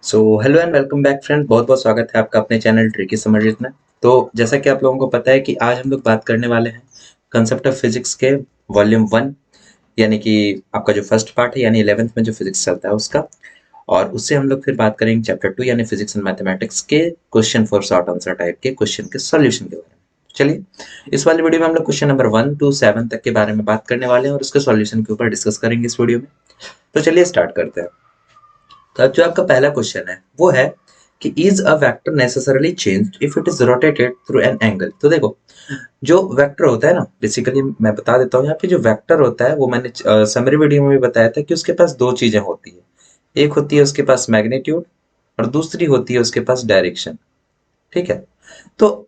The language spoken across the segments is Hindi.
So hello and welcome back friend, बहुत बहुत स्वागत है आपका अपने चैनल ट्रिकी समझ में। तो जैसा कि आप लोगों को पता है कि आज हम लोग बात करने वाले हैं कंसेप्ट ऑफ फिजिक्स के वॉल्यूम 1, यानी कि आपका जो फर्स्ट पार्ट है, यानी 11th में जो फिजिक्स चलता है उसका। और उससे हम लोग फिर बात करेंगे चैप्टर 2 यानी फिजिक्स एंड मैथमेटिक्स के question for short answer type के क्वेश्चन के सॉल्यूशन के बारे में। चलिए, इस वाली वीडियो में हम लोग क्वेश्चन नंबर 1 to 7 तक के बारे में बात करने वाले हैं और उसके सॉल्यूशन के ऊपर डिस्कस करेंगे इस वीडियो में। तो चलिए स्टार्ट करते हैं। तो अब जो आपका पहला क्वेश्चन है वो है कि is a vector necessarily changed if it is rotated through an angle. तो देखो, जो वेक्टर होता है ना, बेसिकली मैं बता देता हूँ यहाँ पे, जो वेक्टर होता है वो मैंने समरी वीडियो में भी बताया था कि उसके पास दो चीजें होती है। एक होती है उसके पास मैग्नीट्यूड और दूसरी होती है उसके पास डायरेक्शन। ठीक है। तो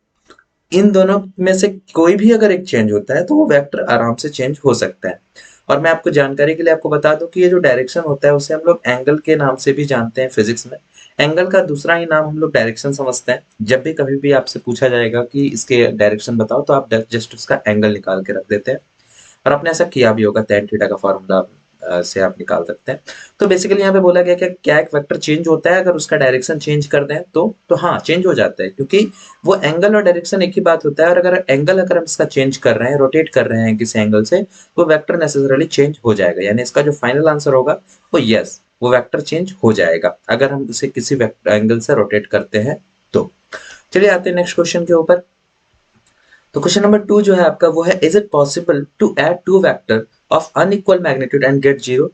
इन दोनों में से कोई भी अगर एक चेंज होता है तो वो वेक्टर आराम से चेंज हो सकता है। और मैं आपको जानकारी के लिए आपको बता दूं कि ये जो डायरेक्शन होता है उसे हम लोग एंगल के नाम से भी जानते हैं फिजिक्स में। एंगल का दूसरा ही नाम हम लोग डायरेक्शन समझते हैं। जब भी कभी भी आपसे पूछा जाएगा कि इसके डायरेक्शन बताओ तो आप जस्ट उसका एंगल निकाल के रख देते हैं। और आपने ऐसा किया भी होगा, tan थीटा का फॉर्मूला से आप निकाल सकते हैं। तो बेसिकली यहाँ पे बोला गया कि क्या एक वेक्टर चेंज होता है अगर उसका डायरेक्शन चेंज कर दें तो हाँ, चेंज हो जाता है, क्योंकि वो एंगल और डायरेक्शन एक ही बात होता है। और अगर हम इसका चेंज कर रहे हैं, रोटेट कर रहे हैं किसी एंगल से, वो वेक्टर नेसेसरली चेंज हो जाएगा। यानी इसका जो फाइनल आंसर होगा वो यस, वो वेक्टर चेंज हो जाएगा अगर हम उसे किसी एंगल से रोटेट करते हैं तो। चलिए आते हैं नेक्स्ट क्वेश्चन के ऊपर। तो क्वेश्चन नंबर 2 जो है आपका वो है, is it possible to add two vector of unequal magnitude and get zero.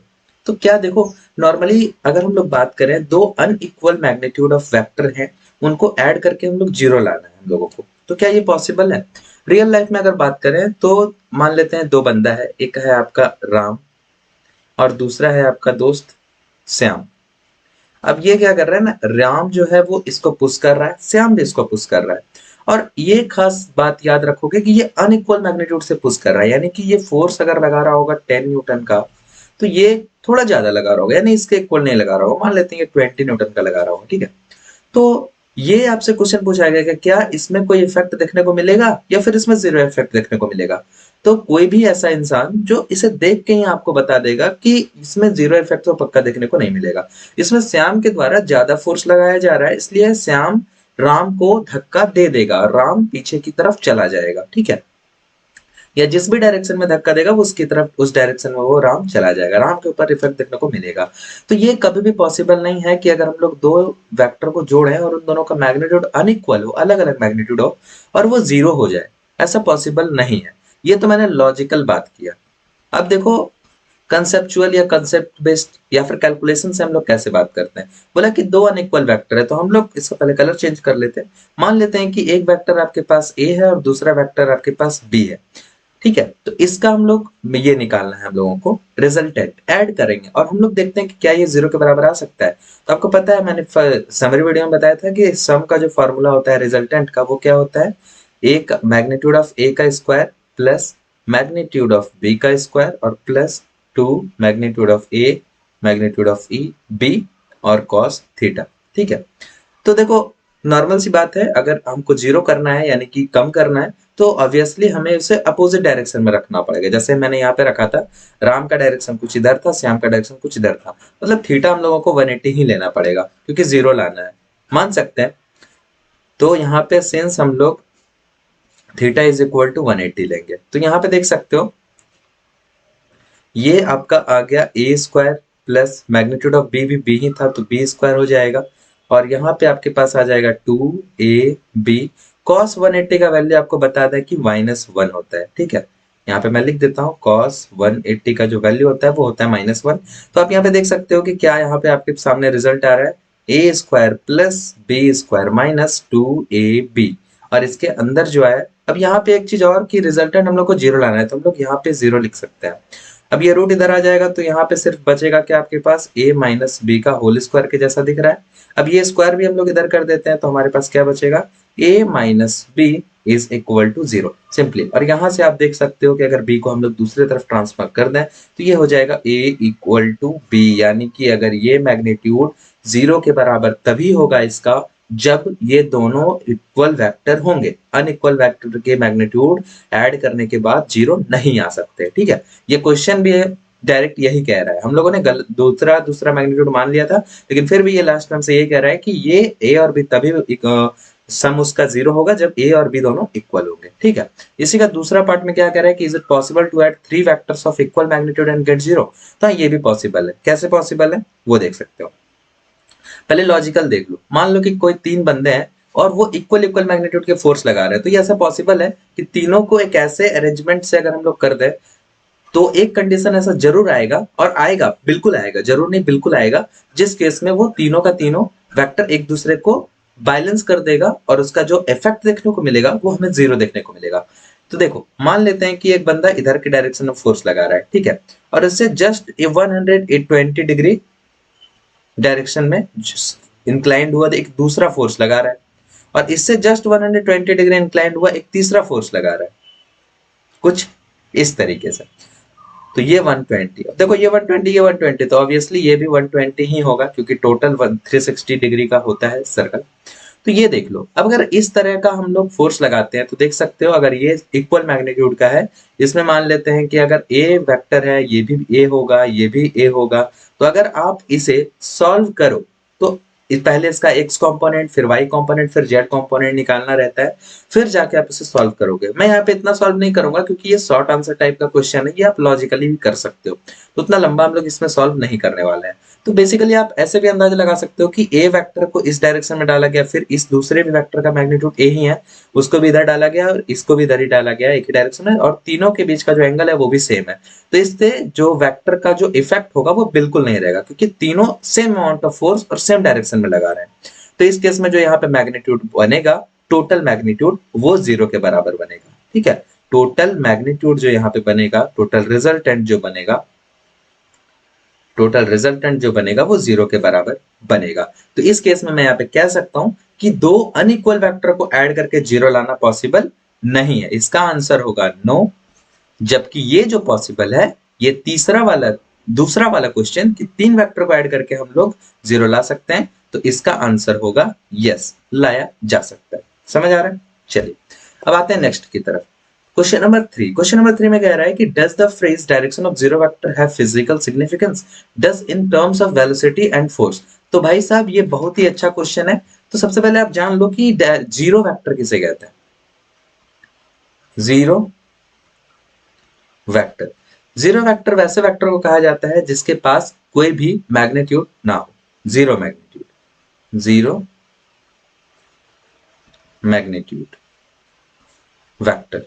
तो क्या देखो, नॉर्मली अगर हम लोग बात करें, दो अनइक्वल मैग्नीट्यूड ऑफ वेक्टर हैं, उनको ऐड करके हम लोग जीरो लाना है हम लोगों को। तो क्या ये पॉसिबल है? रियल लाइफ में अगर बात करें तो मान लेते हैं दो बंदा है, एक है आपका राम और दूसरा है आपका दोस्त श्याम। अब ये क्या कर रहा है ना, राम जो है वो इसको पुश कर रहा है, श्याम भी इसको पुश कर रहा है। और ये खास बात याद रखोगे कि ये अनइक्वल मैग्नीट्यूड से पुश कर रहा है, यानी कि ये फोर्स अगर लगा रहा होगा 10 न्यूटन का, तो ये थोड़ा ज्यादा लगा रहा होगा, यानी इसके इक्वल नहीं लगा रहा होगा। मान लेते हैं ये 20 न्यूटन का लगा रहा होगा। ठीक है। तो ये आपसे क्वेश्चन पूछा गया कि क्या इसमें कोई इफेक्ट देखने को मिलेगा या फिर इसमें जीरो इफेक्ट देखने को मिलेगा। तो कोई भी ऐसा इंसान जो इसे देख के ही आपको बता देगा कि इसमें जीरो इफेक्ट तो पक्का देखने को नहीं मिलेगा। इसमें श्याम के द्वारा ज्यादा फोर्स लगाया जा रहा है, इसलिए श्याम राम को धक्का दे देगा और राम पीछे की तरफ चला जाएगा। ठीक है। या जिस भी डायरेक्शन में धक्का देगा वो उसकी तरफ, उस डायरेक्शन में वो राम चला जाएगा, राम के ऊपर इफेक्ट देखने को मिलेगा। तो ये कभी भी पॉसिबल नहीं है कि अगर हम लोग दो वेक्टर को जोड़ें और उन दोनों का मैग्नीट्यूड अनइक्वल हो, अलग अलग मैग्नीट्यूड हो, और वो जीरो हो जाए। ऐसा पॉसिबल नहीं है। ये तो मैंने लॉजिकल बात किया। अब देखो, कंसेप्चुअल या कंसेप्ट बेस्ड या फिर कैलकुलेशन से हम लोग कैसे बात करते हैं। बोला कि दो अनइक्वल वेक्टर है, तो हम लोग इसका पहले कलर चेंज कर लेते हैं। मान लेते हैं कि एक वेक्टर आपके पास ए है और दूसरा वेक्टर आपके पास बी है। ठीक है। तो इसका हम लोग ये निकालना है हम लोगों को, रिजल्टेंट ऐड करेंगे और हम लोग देखते हैं कि क्या ये जीरो के बराबर आ सकता है। तो आपको पता है, मैंने समरी वीडियो में बताया था कि सम का जो फॉर्मूला होता है रिजल्टेंट का, वो क्या होता है, एक मैग्नीट्यूड ऑफ ए का square plus magnitude of B का स्क्वायर और plus 2 magnitude of A magnitude of E B और कॉस थीटा। ठीक है। तो देखो, नॉर्मल सी बात है, अगर हमको जीरो करना है यानी कि कम करना है, तो ऑब्वियसली हमें उसे अपोजिट डायरेक्शन में रखना पड़ेगा। जैसे मैंने यहाँ पे रखा था, राम का डायरेक्शन कुछ इधर था, श्याम का डायरेक्शन कुछ इधर था, मतलब थीटा हम लोगों को 180 ही लेना पड़ेगा क्योंकि जीरो लाना है, मान सकते हैं। तो यहाँ पे सिंस हम लोग थीटा इज इक्वल टू 180 लेंगे, तो यहाँ पे देख सकते हो ये आपका आ गया a square plus magnitude of b भी बी ही था तो बी स्क्वायर हो जाएगा। और यहाँ पे आपके पास आ जाएगा 2ab। cos 180 का वैल्यू आपको बता दें कि -1 होता है। ठीक है। यहाँ पे मैं लिख देता हूँ, cos 180 का जो वैल्यू होता है वो होता है -1। तो आप यहाँ पे देख सकते हो कि क्या यहाँ पे आपके सामने रिजल्ट आ रहा है, a square plus b square minus 2ab। और इसके अंदर जो है, अब यहाँ पे एक चीज और कि रिजल्टेंट हम लोग को जीरो लाना है, तो हम लोग यहाँ पे जीरो लिख सकते हैं। अब ये रूट इधर आ जाएगा तो यहाँ पे सिर्फ बचेगा क्या आपके पास, a माइनस बी का होल स्क्वायर के जैसा दिख रहा है। अब ये स्क्वायर भी हम लोग इधर कर देते हैं तो हमारे पास क्या बचेगा, a minus B is equal to zero simply. और यहाँ से आप देख सकते हो कि अगर b को हम लोग दूसरी तरफ ट्रांसफर कर दें तो ये हो जाएगा a इक्वल टू बी, यानी कि अगर ये मैग्नीट्यूड जीरो के बराबर तभी होगा इसका जब ये दोनों इक्वल वेक्टर होंगे। अनइक्वल वेक्टर के मैग्नीट्यूड ऐड करने के बाद जीरो नहीं आ सकते। ठीक है। ये क्वेश्चन भी है, डायरेक्ट यही कह रहा है। हम लोगों ने गलत दूसरा मैग्नीट्यूड मान लिया था, लेकिन फिर भी ये लास्ट में हमसे ये कह रहा है कि ये ए और बी तभी सम उसका 0 होगा जब ए और बी दोनों इक्वल होंगे। ठीक है, इसी का दूसरा पार्ट में क्या कह रहा है कि is it possible to add 3 vectors of equal magnitude and get 0? तो ये भी पॉसिबल है। कैसे पॉसिबल है वो देख सकते हो। पहले लॉजिकल देख लो, मान लो कि कोई 3 बंदे हैं और वो इक्वल मैग्नीट्यूड के फोर्स लगा रहे हैं, तो ये ऐसा पॉसिबल है कि तीनों को एक ऐसे अरेंजमेंट से अगर हम लोग कर दे तो एक कंडीशन ऐसा जरूर आएगा, और आएगा, बिल्कुल आएगा, जरूर नहीं बिल्कुल आएगा, जिस केस में वो तीनों का तीनों वेक्टर एक दूसरे को बैलेंस कर देगा और उसका जो इफेक्ट देखने को मिलेगा वो हमें 0 देखने को मिलेगा। तो देखो, मान लेते हैं कि एक बंदा इधर के डायरेक्शन में फोर्स लगा रहा है, ठीक है, और इससे जस्ट 120 डिग्री डायरेक्शन में इंक्लाइंड हुआ एक दूसरा फोर्स लगा रहा है, और इससे जस्ट 120 डिग्री इंक्लाइंड हुआ एक तीसरा फोर्स लगा रहा है, कुछ इस तरीके से। तो ये 120, देखो ये 120, ये 120, तो ऑब्वियसली ये भी 120 ही होगा क्योंकि टोटल 360 डिग्री का होता है सर्कल। तो ये देख लो, अब अगर इस तरह का हम लोग फोर्स लगाते हैं तो देख सकते हो, अगर ये इक्वल मैग्नीट्यूड का है, इसमें मान लेते हैं कि अगर ए वेक्टर है, ये भी ए होगा, ये भी ए होगा, तो अगर आप इसे सॉल्व करो तो पहले इसका x कंपोनेंट, फिर y कंपोनेंट, फिर z कंपोनेंट निकालना रहता है, फिर जाके आप इसे सॉल्व करोगे। मैं यहाँ पे इतना सॉल्व नहीं करूंगा क्योंकि ये शॉर्ट आंसर टाइप का क्वेश्चन है, ये आप लॉजिकली भी कर सकते हो, तो उतना लंबा हम लोग इसमें सॉल्व नहीं करने वाले हैं। तो बेसिकली आप ऐसे भी अंदाजा लगा सकते हो कि ए वेक्टर को इस डायरेक्शन में डाला गया, फिर इस दूसरे भी वेक्टर का मैग्नीट्यूड ए ही है, उसको भी इधर डाला गया और इसको भी इधर ही डाला गया एक ही डायरेक्शन में, और तीनों के बीच का जो एंगल है वो भी सेम है। तो इससे जो वेक्टर का जो इफेक्ट होगा वो बिल्कुल नहीं रहेगा क्योंकि तीनों सेम अमाउंट ऑफ फोर्स और सेम डायरेक्शन में लगा रहे हैं। तो इस केस में जो यहाँ पे मैग्नीट्यूड बनेगा, टोटल मैग्नीट्यूड, वो 0 के बराबर बनेगा। ठीक है, टोटल मैग्नीट्यूड जो यहाँ पे बनेगा, टोटल रिजल्टेंट जो बनेगा वो 0 के बराबर बनेगा। तो इस केस में मैं यहाँ पे कह सकता हूं कि दो अनइक्वल वेक्टर को ऐड करके 0 लाना पॉसिबल नहीं है, इसका आंसर होगा नो। जबकि ये जो पॉसिबल है, ये दूसरा वाला क्वेश्चन कि 3 वेक्टर को ऐड करके हम लोग 0 ला सकते हैं, तो इसका आंसर होगा यस, लाया जा सकता है। समझ आ रहा है? चलिए अब आते हैं नेक्स्ट की तरफ। क्वेश्चन नंबर 3 में कह रहा है कि does the phrase direction of zero vector have physical significance, does in terms of velocity and force. तो भाई साहब ये बहुत ही अच्छा क्वेश्चन है। तो सबसे पहले आप जान लो कि जीरो वेक्टर किसे कहते हैं। जीरो वेक्टर वैसे वेक्टर को कहा जाता है जिसके पास कोई भी मैग्नीट्यूड ना हो, जीरो मैग्नीट्यूड वेक्टर।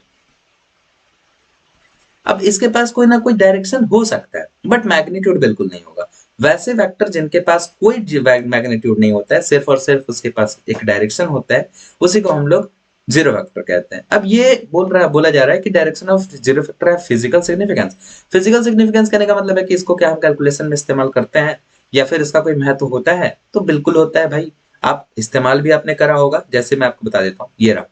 अब इसके पास कोई ना कोई डायरेक्शन हो सकता है बट मैग्नीट्यूड बिल्कुल नहीं होगा। वैसे वेक्टर जिनके पास कोई मैग्नीट्यूड नहीं होता है, सिर्फ और सिर्फ उसके पास एक डायरेक्शन होता है, उसी को हम लोग जीरो वेक्टर कहते हैं। अब ये बोला जा रहा है कि डायरेक्शन ऑफ जीरो वेक्टर है फिजिकल सिग्निफिकेंस। फिजिकल सिग्निफिकेंस कहने का मतलब है कि इसको क्या हम कैलकुलेशन में इस्तेमाल करते हैं या फिर इसका कोई महत्व होता है? तो बिल्कुल होता है भाई, आप इस्तेमाल भी आपने करा होगा। जैसे मैं आपको बता देता हूँ, ये रहा,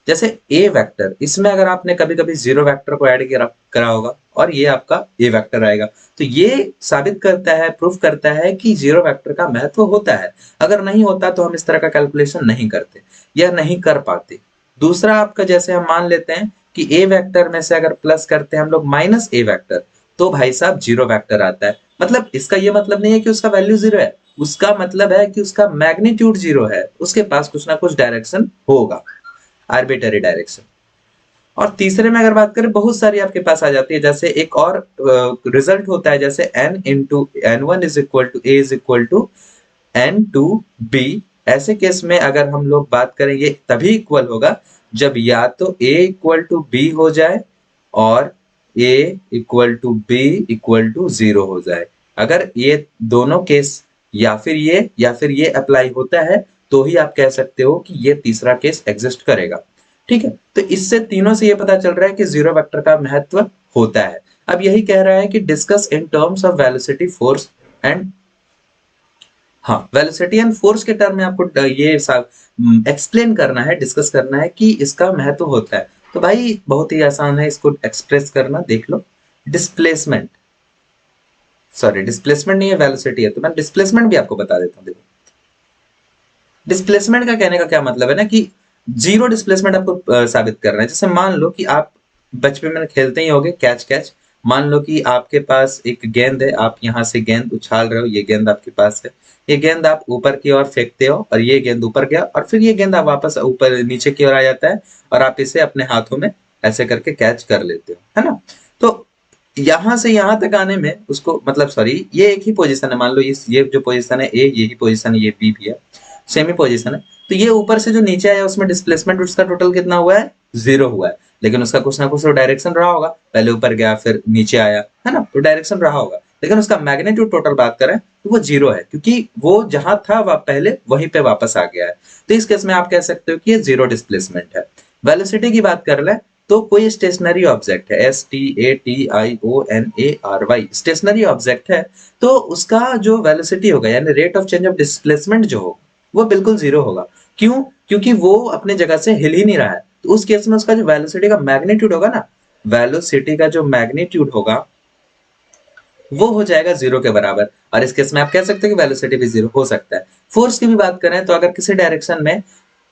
जैसे ए वेक्टर, इसमें अगर आपने कभी कभी जीरो वेक्टर को ऐड करा होगा और ये आपका ए वेक्टर आएगा, तो ये साबित करता है, प्रूफ करता है कि जीरो वेक्टर का महत्व होता है। अगर नहीं होता तो हम इस तरह का कैलकुलेशन नहीं करते या नहीं कर पाते। दूसरा आपका, जैसे हम मान लेते हैं कि ए वेक्टर में से अगर प्लस करते हैं हम लोग माइनस ए वेक्टर, तो भाई साहब जीरो वेक्टर आता है। मतलब इसका ये मतलब नहीं है कि उसका वैल्यू जीरो है, उसका मतलब है कि उसका मैग्नीट्यूड जीरो है, उसके पास कुछ ना कुछ डायरेक्शन होगा, आर्बिटरी डायरेक्शन। और तीसरे में अगर बात करें, बहुत सारी आपके पास आ जाती है। जैसे एक और रिजल्ट होता है, जैसे n into n1 is equal to a is equal to n2b। ऐसे केस में अगर हम लोग बात करें, ये तभी इक्वल होगा जब या तो a इक्वल टू b हो जाए और a equal to b equal to 0 हो जाए। अगर ये दोनों केस या फिर ये अप्लाई होता है तो ही आप कह सकते हो कि ये तीसरा केस एग्जिस्ट करेगा। ठीक है, तो इससे तीनों से ये पता चल रहा है कि जीरो वेक्टर का महत्व होता है। अब यही कह रहा है कि discuss in terms of velocity force and, हाँ, वेलोसिटी एंड फोर्स के टर्म में आपको ये एक्सप्लेन करना है, डिस्कस करना है कि इसका महत्व होता है। तो भाई बहुत ही आसान है इसको एक्सप्रेस करना, देख लो। डिस्प्लेसमेंट नहीं है, वेलोसिटी है, तो मैं डिस्प्लेसमेंट भी आपको बता देता हूँ। देखो, डिस्प्लेसमेंट का कहने का क्या मतलब है ना कि जीरो डिस्प्लेसमेंट आपको साबित करना है। जैसे मान लो कि आप बचपन में खेलते ही होगे कैच कैच, मान लो कि आपके पास एक गेंद है, आप यहाँ से गेंद उछाल रहे हो, ये गेंद आपके पास है, ये गेंद आप ऊपर की ओर फेंकते हो और ये गेंद ऊपर गया और फिर ये गेंद आप वापस ऊपर नीचे की ओर आ जाता है और आप इसे अपने हाथों में ऐसे करके कैच कर लेते हो, है ना। तो यहाँ से यहाँ तक आने में उसको मतलब सॉरी ये एक ही पोजीशन है, मान लो इस ये जो पोजीशन है ए, यही पोजीशन है, ये बी भी है, सेम ही पोजीशन है। तो ये ऊपर से जो नीचे आया उसमें डिस्प्लेसमेंट उसका टोटल कितना हुआ है, 0 हुआ है, लेकिन उसका कुछ ना कुछ तो डायरेक्शन रहा होगा, पहले ऊपर गया फिर नीचे आया, है ना, तो डायरेक्शन रहा होगा, लेकिन उसका मैग्नीट्यूड टोटल बात करें तो वो 0 है, क्योंकि वो जहां था वह पहले वहीं पे वापस आ गया है। तो इस केस में आप कह सकते हो कि ये 0 डिस्प्लेसमेंट है। वेलोसिटी की बात कर ले तो कोई स्टेशनरी ऑब्जेक्ट है, STATIONARY स्टेशनरी ऑब्जेक्ट है, तो उसका जो वेलोसिटी होगा यानी rate of change of displacement जो हो वो बिल्कुल 0 होगा। क्यों? क्योंकि वो अपने जगह से हिल ही नहीं रहा है। तो उस केस में उसका जो वेलोसिटी का मैग्नीट्यूड होगा ना, वेलोसिटी का जो मैग्नीट्यूड होगा वो हो जाएगा 0 के बराबर। और इस केस में आप कह सकते हैं कि वेलोसिटी भी 0 हो सकता है। फोर्स की भी बात करें तो अगर किसी डायरेक्शन में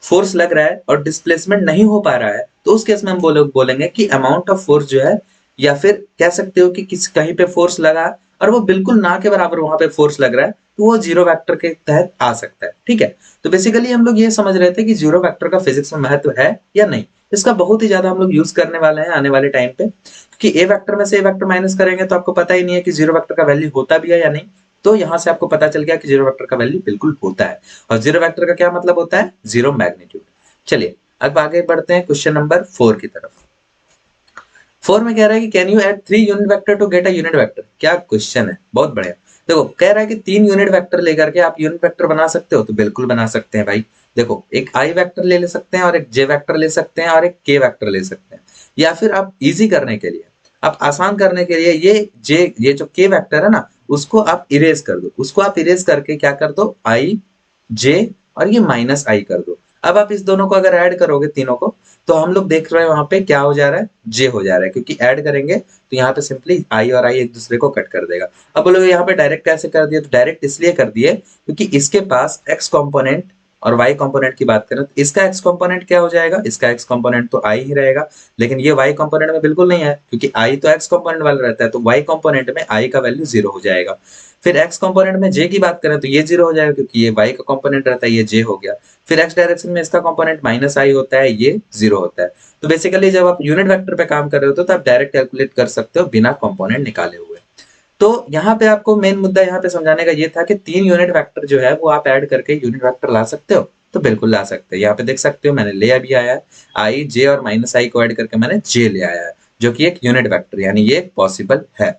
फोर्स लग रहा है और डिस्प्लेसमेंट नहीं हो पा रहा है तो उस केस में हम बोलेंगे कि अमाउंट ऑफ फोर्स जो है, या फिर कह सकते हो कि किसी कहीं पे फोर्स लगा और वो बिल्कुल ना के बराबर वहां पे फोर्स लग रहा है, तो वो जीरो वेक्टर के तहत आ सकता है। ठीक है, तो बेसिकली हम लोग ये समझ रहे थे कि जीरो वेक्टर का फिजिक्स में महत्व है या नहीं। इसका बहुत ही ज्यादा हम लोग यूज करने वाले हैं आने वाले टाइम पे, क्योंकि ए वेक्टर में से ए वेक्टर माइनस करेंगे तो आपको पता ही नहीं है कि जीरो वेक्टर का वैल्यू होता भी है या नहीं। तो यहाँ से आपको पता चल गया कि जीरो वेक्टर का वैल्यू बिल्कुल होता है। और जीरो वेक्टर का क्या मतलब होता है, जीरो मैग्नीट्यूड। चलिए अब आगे बढ़ते हैं क्वेश्चन नंबर 4 की तरफ। 4 में कह रहा है कि can you add 3 unit vector to get a unit vector. क्या क्वेश्चन है, बहुत बढ़िया। देखो कह रहा है कि 3 यूनिट वेक्टर लेकर के आप यूनिट वेक्टर बना सकते हो, तो बिल्कुल बना सकते हैं भाई। देखो एक आई वेक्टर ले सकते हैं और एक जे वेक्टर ले सकते हैं और एक के वेक्टर ले सकते हैं, या फिर आप इजी करने के लिए, आप आसान करने के लिए ये जो के वेक्टर है ना उसको आप इरेज कर दो, उसको आप इरेज करके क्या कर दो, आई जे और ये माइनस आई कर दो। अब आप इस दोनों को अगर ऐड करोगे तीनों को, तो हम लोग देख रहे हैं वहां पे क्या हो जा रहा है, जे हो जा रहा है, क्योंकि ऐड करेंगे तो यहाँ पे सिंपली आई और आई एक दूसरे को कट कर देगा। अब बोलोगे यहाँ पे डायरेक्ट कैसे कर दिया, तो डायरेक्ट इसलिए कर दिए क्योंकि इसके पास एक्स कंपोनेंट और वाई कंपोनेंट की बात करें तो इसका एक्स कंपोनेंट क्या हो जाएगा, इसका एक्स कंपोनेंट तो आई ही रहेगा, लेकिन ये वाई कंपोनेंट में बिल्कुल नहीं है, क्योंकि आई तो एक्स कंपोनेंट वाला रहता है, तो वाई कंपोनेंट में आई का वैल्यू 0 हो जाएगा। फिर एक्स कंपोनेंट में जे की बात करें तो ये 0 हो जाएगा, क्योंकि ये वाई का कंपोनेंट रहता है, ये जे हो गया। फिर एक्स डायरेक्शन में इसका कंपोनेंट माइनस आई होता है, ये 0 होता है। तो बेसिकली जब आप यूनिट वेक्टर पे काम कर रहे होते हो तो आप डायरेक्ट कैलकुलेट कर सकते हो बिना कंपोनेंट निकाले हुए। तो यहाँ पे आपको मेन मुद्दा यहाँ पे समझाने का ये था कि 3 यूनिट वेक्टर जो है वो आप ऐड करके यूनिट वेक्टर ला सकते हो, तो बिल्कुल ला सकते हैं। यहाँ पे देख सकते हो मैंने ले अभी आया है, आई जे और माइनस आई को ऐड करके मैंने जे ले आया है, जो कि एक यूनिट वेक्टर यानी ये पॉसिबल है।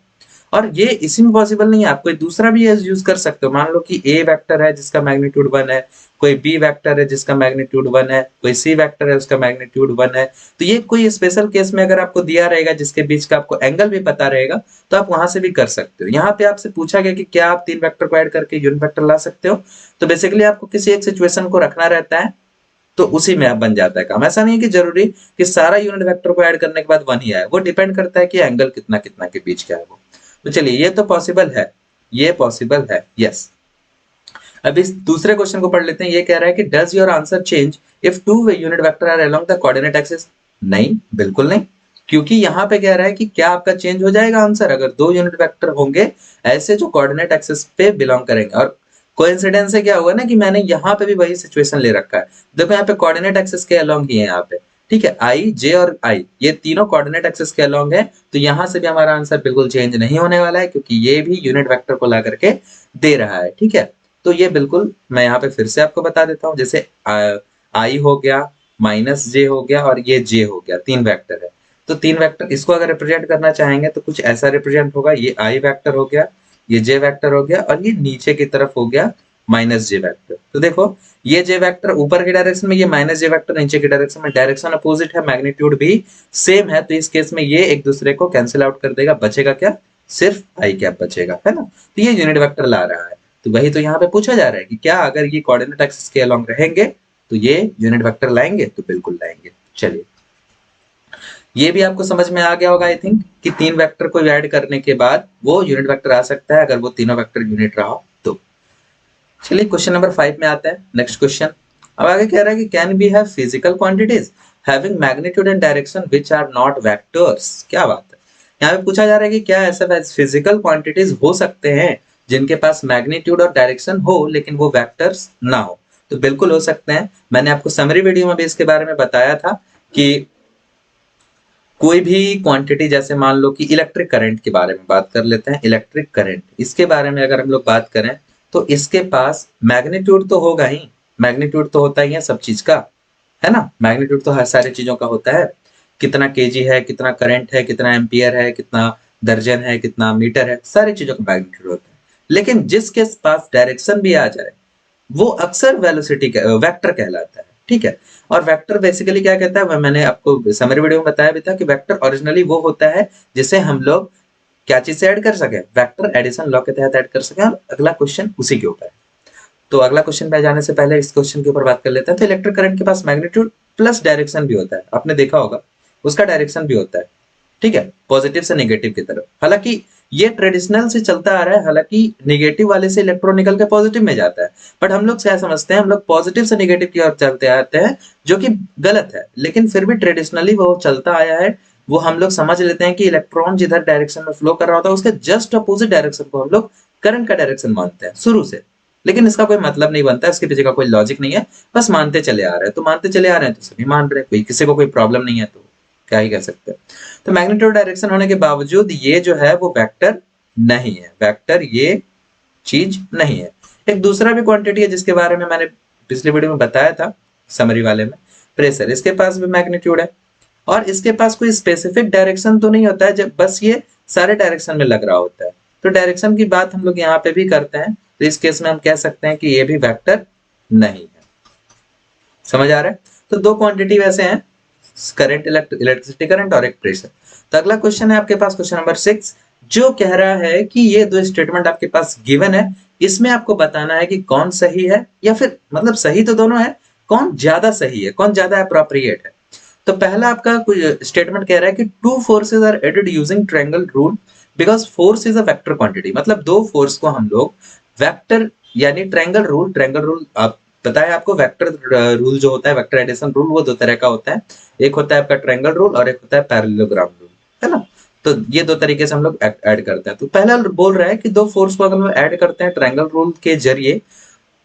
और ये इसी में पॉसिबल नहीं है, आप कोई दूसरा भी यूज कर सकते हो। मान लो कि ए वेक्टर है जिसका मैग्नीट्यूड 1 है, कोई बी वेक्टर है जिसका मैग्नीट्यूड 1 है, कोई सी वेक्टर है उसका मैग्नीट्यूड 1 है। तो ये कोई स्पेशल केस में अगर आपको दिया रहेगा जिसके बीच का आपको एंगल भी पता रहेगा तो आप वहां से भी कर सकते हो। यहाँ पे आपसे पूछा गया कि क्या आप 3 वेक्टर को ऐड करके यूनिट वेक्टर ला सकते हो, तो बेसिकली आपको किसी एक सिचुएशन को रखना रहता है तो उसी में आप बन जाता है काम। ऐसा नहीं है कि जरूरी कि सारा यूनिट वेक्टर को ऐड करने के बाद 1 ही आए, वो डिपेंड करता है कि एंगल कितना कितना के बीच का है वो। तो चलिए ये तो पॉसिबल है, ये पॉसिबल है, यस। अब इस दूसरे क्वेश्चन को पढ़ लेते हैं। ये कह रहा है कि does your answer change if two unit vector are along the coordinate axis. नहीं, बिल्कुल नहीं, क्योंकि यहाँ पे कह रहा है कि क्या आपका चेंज हो जाएगा आंसर अगर 2 यूनिट वेक्टर होंगे ऐसे जो कोऑर्डिनेट एक्सिस पे बिलोंग करेंगे। और कोइंसिडेंस से क्या हुआ ना कि मैंने यहाँ पे भी वही सिचुएशन ले रखा है। देखो यहाँ पे कोऑर्डिनेट एक्सिस के अलोंग ही है यहाँ पे, ठीक है, आई जे और आई ये तीनों कोऑर्डिनेट एक्सिस के अलोंग है, तो यहाँ से भी हमारा आंसर बिल्कुल चेंज नहीं होने वाला है, क्योंकि ये भी यूनिट वेक्टर को ला करके दे रहा है। ठीक है, तो ये बिल्कुल मैं यहाँ पे फिर से आपको बता देता हूँ। जैसे आई हो गया, माइनस जे हो गया और ये जे हो गया, 3 वेक्टर है। तो 3 वेक्टर इसको अगर रिप्रेजेंट करना चाहेंगे तो कुछ ऐसा रिप्रेजेंट होगा, ये आई वेक्टर हो गया, ये जे वेक्टर हो गया और ये नीचे की तरफ हो गया माइनस जे वेक्टर। तो देखो ये जे वेक्टर ऊपर की डायरेक्शन में, ये माइनस जे वेक्टर नीचे की डायरेक्शन में, डायरेक्शन अपोजिट है, मैग्नीट्यूड भी सेम है, तो इस केस में ये एक दूसरे को कैंसिल आउट कर देगा, बचेगा क्या, सिर्फ आई कैप बचेगा, है ना। तो ये यूनिट वेक्टर ला रहा है। तो वही तो यहाँ पे पूछा जा रहा है कि क्या अगर ये कोऑर्डिनेट एक्सिस के अलोंग रहेंगे तो ये यूनिट वेक्टर लाएंगे, तो बिल्कुल लाएंगे। चलिए ये भी आपको समझ में आ गया होगा आई थिंक कि 3 वेक्टर को ऐड करने के बाद वो यूनिट वेक्टर आ सकता है अगर वो तीनों वेक्टर यूनिट रहा तो। चलिए क्वेश्चन नंबर 5 में आते हैं, नेक्स्ट क्वेश्चन। अब आगे कह रहा है कि can we have physical quantities having magnitude and direction which are not vectors. क्या बात है, यहाँ पे पूछा जा रहा है कि क्या ऐसे फिजिकल क्वांटिटीज हो सकते हैं जिनके पास मैग्नीट्यूड और डायरेक्शन हो लेकिन वो वेक्टर्स ना हो। तो बिल्कुल हो सकते हैं। मैंने आपको समरी वीडियो में भी इसके बारे में बताया था कि कोई भी क्वांटिटी, जैसे मान लो कि इलेक्ट्रिक करंट के बारे में बात कर लेते हैं। इलेक्ट्रिक करंट, इसके बारे में अगर हम लोग बात करें तो इसके पास मैग्नीट्यूड तो होगा ही, मैग्नीट्यूड तो होता ही है सब चीज का, है ना। मैग्नीट्यूड तो हर सारी चीजों का होता है, कितना केजी है, कितना करंट है, कितना एम्पियर है, कितना दर्जन है, कितना मीटर है, सारी चीजों का मैग्नीट्यूड होता है। लेकिन जिसके पास डायरेक्शन भी आ जाए वो अक्सर वेलोसिटी वेक्टर कहलाता है, ठीक है। और वेक्टर बेसिकली क्या कहता है, मैंने आपको समरी वीडियो में बताया भी था कि वेक्टर ओरिजिनली वो होता है जिसे हम लोग क्या चीज से ऐड कर सके, वेक्टर एडिशन लॉ के तहत ऐड कर सके। और अगला क्वेश्चन उसी के ऊपर है। तो अगला क्वेश्चन पे जाने से पहले इस क्वेश्चन के ऊपर बात कर लेते हैं। तो इलेक्ट्रिक करंट के पास मैग्नीट्यूड प्लस डायरेक्शन भी होता है, आपने देखा होगा, उसका डायरेक्शन भी होता है, ठीक है, पॉजिटिव से नेगेटिव की तरफ। हालांकि ये ट्रेडिशनल से चलता आ रहा है, हालांकि नेगेटिव वाले से इलेक्ट्रॉन निकल के पॉजिटिव में जाता है, बट हम लोग क्या समझते हैं, हम लोग पॉजिटिव से नेगेटिव की ओर चलते आते हैं, जो कि गलत है। लेकिन फिर भी ट्रेडिशनली वो चलता आया है, वो हम लोग समझ लेते हैं कि इलेक्ट्रॉन जिधर डायरेक्शन में फ्लो कर रहा होता है उसके जस्ट अपोजिट डायरेक्शन को हम लोग करंट का डायरेक्शन मानते हैं शुरू से। लेकिन इसका कोई मतलब नहीं बनता, इसके पीछे का कोई लॉजिक नहीं है, बस मानते चले आ रहे हैं। तो मानते चले आ रहे हैं तो सभी मान रहे हैं, कोई किसी को कोई प्रॉब्लम नहीं है, तो क्या ही कह सकते हैं। तो मैग्नीट्यूड डायरेक्शन होने के बावजूद ये जो है वो वेक्टर नहीं है, वेक्टर ये चीज नहीं है। एक दूसरा भी क्वांटिटी है जिसके बारे में मैंने पिछली वीडियो में बताया था समरी वाले में, प्रेशर। इसके पास भी मैग्नीट्यूड है और इसके पास कोई स्पेसिफिक डायरेक्शन तो नहीं होता है, जब बस ये सारे डायरेक्शन में लग रहा होता है। तो डायरेक्शन की बात हम लोग यहाँ पे भी करते हैं, तो इस केस में हम कह सकते हैं कि ये भी वेक्टर नहीं है। समझ आ रहा है। तो दो क्वांटिटी वैसे हैं, करंट, इलेक्ट्रिसिटी करंट और एक प्रेशर। तो अगला क्वेश्चन है आपके पास, क्वेश्चन नंबर 6, जो कह रहा है कि ये दो स्टेटमेंट आपके पास गिवन है, इसमें आपको बताना है कि कौन सही है, या फिर मतलब सही तो दोनों है, कौन ज्यादा सही है, कौन ज्यादा अप्रोप्रिएट है। तो पहला आपका स्टेटमेंट कह रहा है कि two forces are added using triangle rule because force is a vector quantity. मतलब दो फोर्स को हम लोग वेक्टर यानी ट्रायंगल रूल आप पता है आपको, वेक्टर रूल जो होता है, वेक्टर एडिशन रूल, वो दो तरह का होता है। एक होता है आपका ट्रायंगल रूल और एक होता है पैरेललोग्राम रूल, है ना। तो ये दो तरीके से हम लोग ऐड करते हैं। तो पहला बोल रहा है कि दो फोर्स को अगर हम ऐड करते हैं ट्रायंगल रूल के जरिए,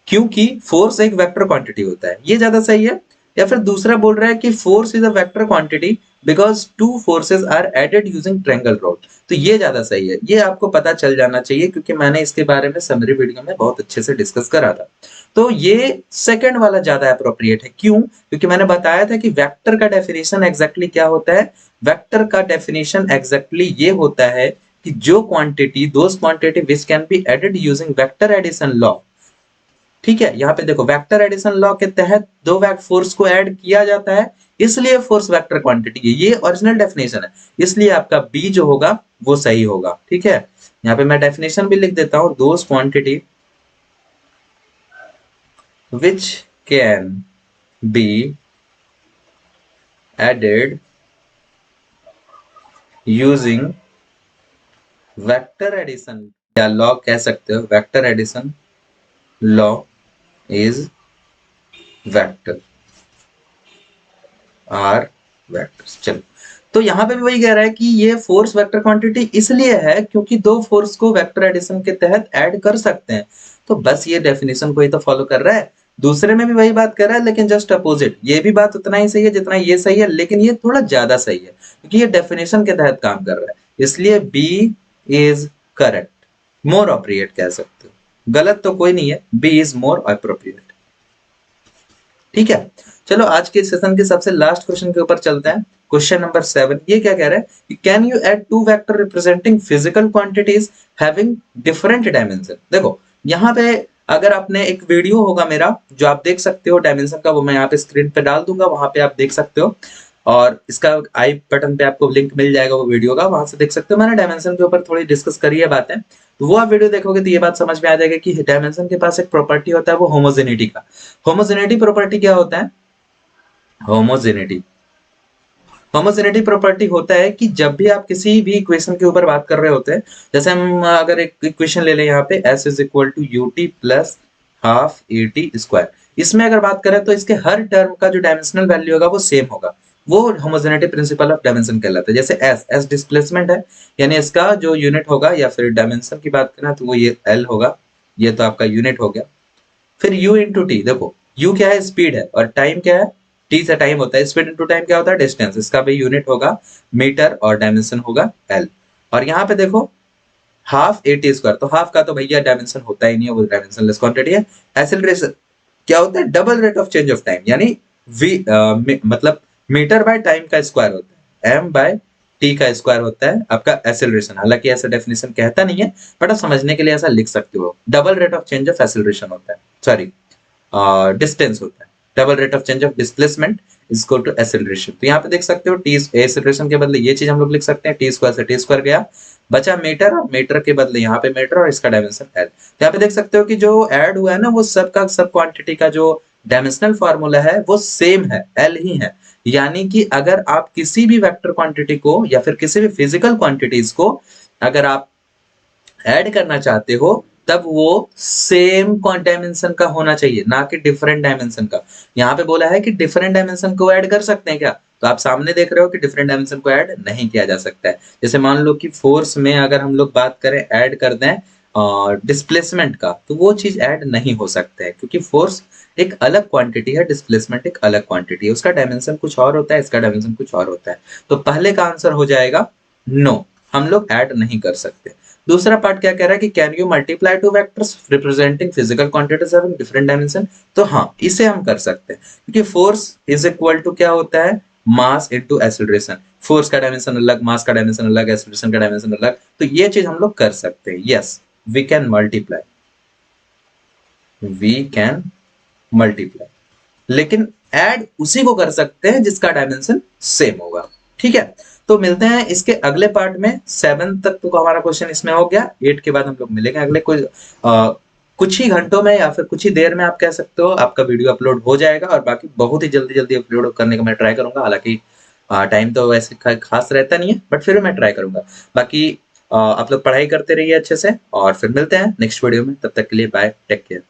क्योंकि फोर्स एक वेक्टर क्वांटिटी होता है, ये ज्यादा सही है। या फिर दूसरा बोल रहा है कि force is a vector quantity because two forces are added using triangle rule. तो ये ज्यादा सही है, ये आपको पता चल जाना चाहिए क्योंकि मैंने इसके बारे में समरी वीडियो में बहुत अच्छे से डिस्कस करा था। तो ये सेकंड वाला ज्यादा अप्रोप्रिएट है। क्यों? क्योंकि मैंने बताया था कि वेक्टर का डेफिनेशन एग्जैक्टली क्या होता है। वेक्टर का डेफिनेशन एग्जैक्टली ये होता है कि जो quantity, those quantity which can be added using vector addition law, ठीक है। यहाँ पे देखो, वेक्टर एडिशन लॉ के तहत दो फोर्स को ऐड किया जाता है, इसलिए फोर्स वेक्टर क्वांटिटी है। ये ओरिजिनल डेफिनेशन है, इसलिए आपका बी जो होगा वो सही होगा, ठीक है। यहाँ पे मैं डेफिनेशन भी लिख देता हूं, those quantity which can be added using vector addition, या लॉ कह सकते हो, vector addition law is vector are vectors. चलो, तो यहां पे भी वही कह रहा है कि ये फोर्स वेक्टर क्वांटिटी इसलिए है क्योंकि दो फोर्स को वेक्टर एडिशन के तहत ऐड कर सकते हैं। तो बस ये डेफिनेशन को ही तो फॉलो कर रहा है। दूसरे में भी वही बात कर रहा है लेकिन जस्ट अपोजिट। ये भी बात उतना ही सही है जितना ये सही है, लेकिन ये थोड़ा ज्यादा सही है क्योंकि ये डेफिनेशन के तहत काम कर रहा है, इसलिए B is correct, more appropriate कह सकते हो। गलत तो कोई नहीं है, बी इज मोर अप्रोप्रिएट, ठीक है। चलो, आज के सेशन के सबसे लास्ट क्वेश्चन के ऊपर चलते हैं। क्वेश्चन नंबर 7, ये क्या कह रहा है कि can you add two vector representing physical quantities having different dimension. देखो, यहाँ पे अगर आपने एक वीडियो होगा मेरा जो आप देख सकते हो डायमेंशन का, वो मैं यहाँ पे स्क्रीन पे डाल दूंगा, वहां पे आप देख सकते हो। और इसका आई बटन पे आपको लिंक मिल जाएगा वो वीडियो का, वहां से देख सकते हो। मैंने डायमेंशन के ऊपर थोड़ी डिस्कस करी है बातें, तो वो आप वीडियो देखोगे तो ये बात समझ में आ जाएगा कि डायमेंशन के पास एक प्रॉपर्टी होता है, वो होमोजेनिटी का। होमोजेनिटी प्रॉपर्टी क्या होता है? होमोजेनिटी होमोजेनिटी प्रॉपर्टी होता है कि जब भी आप किसी भी इक्वेशन के ऊपर बात कर रहे होते हैं, जैसे हम अगर एक इक्वेशन ले लें यहाँ पे, s is equal to u t plus half a t square, इसमें अगर बात करें तो इसके हर टर्म का जो डायमेंशनल वैल्यू होगा वो सेम होगा, वो होमोजेनिटी प्रिंसिपल ऑफ डायमेंशन कहलाता है। जैसे एस डिस्प्लेसमेंट है, यानी इसका जो यूनिट होगा या फिर डायमेंशन की बात करें तो वो ये एल होगा, ये तो आपका यूनिट हो गया। फिर u इंटू टी, देखो u क्या है, स्पीड है, और टाइम क्या है, t से टाइम होता है, स्पीड इंटू टाइम क्या होता है, डिस्टेंस, इसका भी यूनिट होगा मीटर और डायमेंशन होगा l। और यहाँ पे देखो हाफ ए टी स्क्वायर, तो हाफ का तो भैया डायमेंशन होता ही नहीं है, वो डायमेंशनलेस क्वांटिटी है। एक्सेलरेशन क्या होता है, double rate of change of time, यानी मतलब मीटर बाय टाइम का स्क्वायर होता है, m बाय टी का स्क्वायर होता है आपका एक्सेलरेशन। हालांकि ऐसा डेफिनेशन कहता नहीं है, बट आप समझने के लिए ऐसा लिख सकते हो, double rate of change of acceleration होता है, सॉरी डिस्टेंस होता है, double rate of change of displacement is to acceleration. तो यहाँ पे देख सकते हो टी एक्सेलरेशन के बदले ये चीज हम लोग लिख सकते हैं, टी स्क्वायर से टी स्क्वायर गया, बचा मीटर, और मीटर के बदले यहाँ पे मीटर और इसका डायमेंशन एल। तो यहाँ पे देख सकते हो कि जो ऐड हुआ है ना, वो सब का सब क्वांटिटी का जो डायमेंशनल फार्मूला है वो सेम है, एल ही है। यानी कि अगर आप किसी भी वेक्टर क्वांटिटी को या फिर किसी भी फिजिकल क्वांटिटीज को अगर आप ऐड करना चाहते हो, तब वो सेम डायमेंशन का होना चाहिए, ना कि डिफरेंट डायमेंशन का। यहाँ पे बोला है कि डिफरेंट डायमेंशन को ऐड कर सकते हैं क्या, तो आप सामने देख रहे हो कि डिफरेंट डायमेंशन को ऐड नहीं किया जा सकता है। जैसे मान लो कि फोर्स में अगर हम लोग बात करें, ऐड कर दें डिस्प्लेसमेंट का, तो वो चीज ऐड नहीं हो सकता है, क्योंकि फोर्स एक अलग क्वांटिटी है, डिस्प्लेसमेंट एक अलग क्वांटिटी है, उसका डायमेंशन कुछ और होता है, इसका डायमेंशन कुछ और होता है। तो पहले का आंसर हो जाएगा नो, हम लोग ऐड नहीं कर सकते। दूसरा पार्ट क्या कह रहा है कि can you multiply two vectors representing physical quantities having different dimension, तो हाँ, इसे हम कर सकते हैं, क्योंकि फोर्स इज इक्वल टू क्या होता है, मास इनटू एक्सेलरेशन। फोर्स का डायमेंशन अलग, मास का डायमेंशन अलग, एक्सेलरेशन का डायमेंशन अलग, तो ये चीज हम लोग कर सकते हैं। Yes, we can multiply, we can multiply, लेकिन ऐड उसी को कर सकते हैं जिसका डायमेंशन सेम होगा। ठीक है, तो मिलते हैं इसके अगले पार्ट में। 7 तक तो हमारा क्वेश्चन इसमें हो गया, 8 के बाद हम लोग मिलेंगे अगले कुछ ही घंटों में या फिर कुछ ही देर में आप कह सकते हो, आपका वीडियो अपलोड हो जाएगा। और बाकी बहुत ही जल्दी जल्दी अपलोड करने का मैं ट्राई करूंगा, हालांकि टाइम तो वैसे खास रहता नहीं है, बट फिर मैं ट्राई करूंगा। बाकी आप लोग पढ़ाई करते रहिए अच्छे से, और फिर मिलते हैं नेक्स्ट वीडियो में। तब तक के लिए बाय, टेक केयर।